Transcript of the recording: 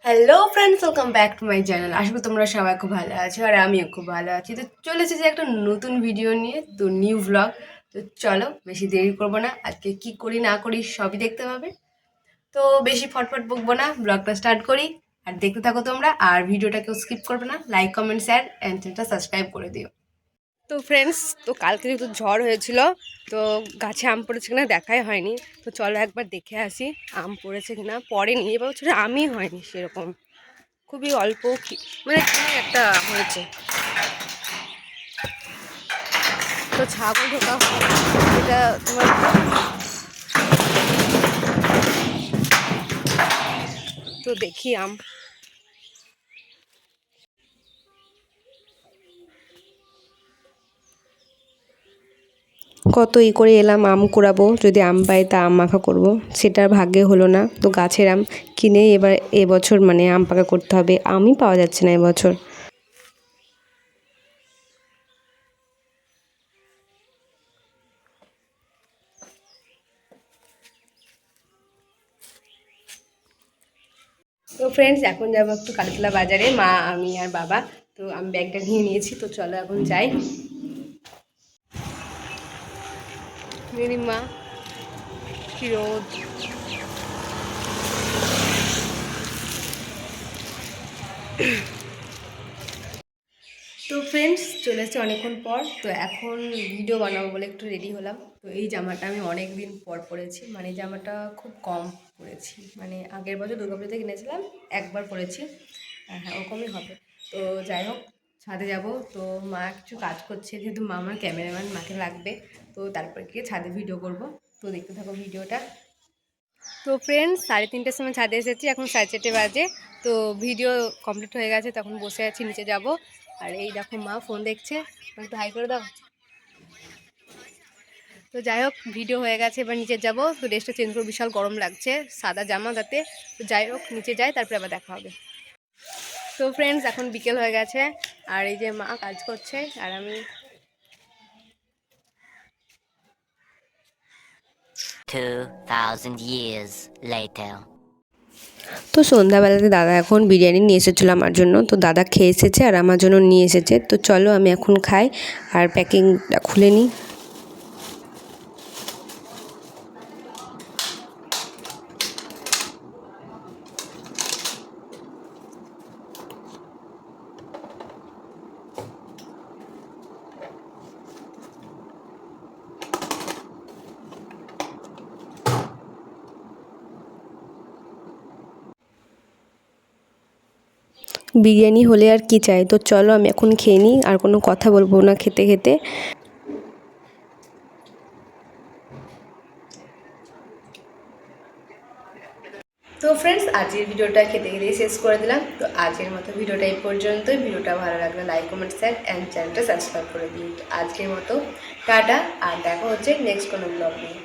Hello friends, welcome back to my channel. আশা করি তোমরা সবাই খুব ভালো আছো আর আমিও খুব ভালো আছি। তো চলে এসেছি একটা নতুন ভিডিও নিয়ে, তো নিউ ভ্লগ। তো চলো বেশি দেরি করবো না, আজকে কি করি না করি সবই দেখতে পাবে। তো বেশি ফটফট বকবো না, ব্লগটা স্টার্ট করি। আর দেখতে থাকো তোমরা, আর ভিডিওটা কেউ স্কিপ করবে না। লাইক, কমেন্ট, শেয়ার অ্যান্ড চ্যানেলটা সাবস্ক্রাইব করে দিও। তো ফ্রেন্ডস, তো কালকে যেহেতু ঝড় হয়েছিল, তো গাছে আম পড়েছে কিনা দেখাই হয়নি। তো চলো একবার দেখে আসি আম পড়েছে কিনা। পড়েনি, এবার হচ্ছে আমই হয়নি সেরকম, খুবই অল্প মানে একটা হয়েছে। তো ছাগল ঢোকা এটা তোমার তো দেখি আম কত করে এলাম আম কুড়াবো, যদি আম পাই তা আম মাখা করবো, সেটা ভাগ্যে হলো না। তো গাছের আম কিনে এবার এবছর মানে আম পাকা করতে হবে, আমই পাওয়া যাচ্ছে না এবছর। তো ফ্রেন্ডস, এখন যাবো একটু কালীতলা বাজারে, মা আমি আর বাবা। তো আমি ব্যাগটা নিয়ে নিয়েছি, তো চলো এখন যাই। মেরি মা, কি রোদ। তো ফ্রেন্ডস, চলে এসেছি অনেকক্ষণ পর। তো এখন ভিডিও বানাবো বলে একটু রেডি হলাম। তো এই জামাটা আমি অনেক দিন পর পরেছি, মানে এই জামাটা খুব কম পরেছি, মানে আগের বছর দুর্গাপুজোতে কিনেছিলাম, একবার পরেছি। হ্যাঁ, ওরকমই হবে। তো যাই হোক, ছাদে যাব। তো মা কিছু কাজ করছে, যেহেতু মা আমার ক্যামেরাম্যান, মাকে লাগবে। তো তারপরে গিয়ে ছাদে ভিডিও করব। তো দেখতে থাকো ভিডিওটা। তো ফ্রেন্ডস, 3:30টার সময় ছাদে এসেছি, এখন 4:30 বাজে। তো ভিডিও কমপ্লিট হয়ে গেছে, তখন বসে আছি, নিচে যাব। আর এই দেখো মা ফোন দেখছে, একটু হাই করে দাও। তো যাই হোক, ভিডিও হয়ে গেছে, এবার নিচে যাব। তো ড্রেসটা চেঞ্জ করবো, বিশাল গরম লাগছে, সাদা জামা তাতে। তো যাই হোক, নিচে যাই, তারপরে আবার দেখা হবে। তো ফ্রেন্ডস, এখন বিকেল হয়ে গেছে, আর এই যে মা কাজ করছে আর আমি 2000 years later. তো সন্ধ্যাবেলাতে দাদা এখন বিরিয়ানি নিয়ে এসেছিলো আমার জন্য। তো দাদা খেয়ে এসেছে আর আমার জন্য নিয়ে এসেছে। তো চলো আমি এখন খাই আর প্যাকিংটা খুলে নিই। বিরিয়ানি হলে আর কি চাই। তো চলো আমি এখন খেয়ে নিই, আর কোনো কথা বলবো না খেতে খেতে। তো ফ্রেন্ডস, আজকের ভিডিওটা খেতে খেতেই শেষ করে দিলাম। তো আজকের মতো ভিডিওটা এই পর্যন্তই। ভিডিওটা ভালো লাগলে লাইক, কমেন্ট, শেয়ার অ্যান্ড চ্যানেলটা সাবস্ক্রাইব করে দিন। আজকের মতো টাটা, আর দেখা হচ্ছে নেক্সট কোনো ব্লগ নিয়ে।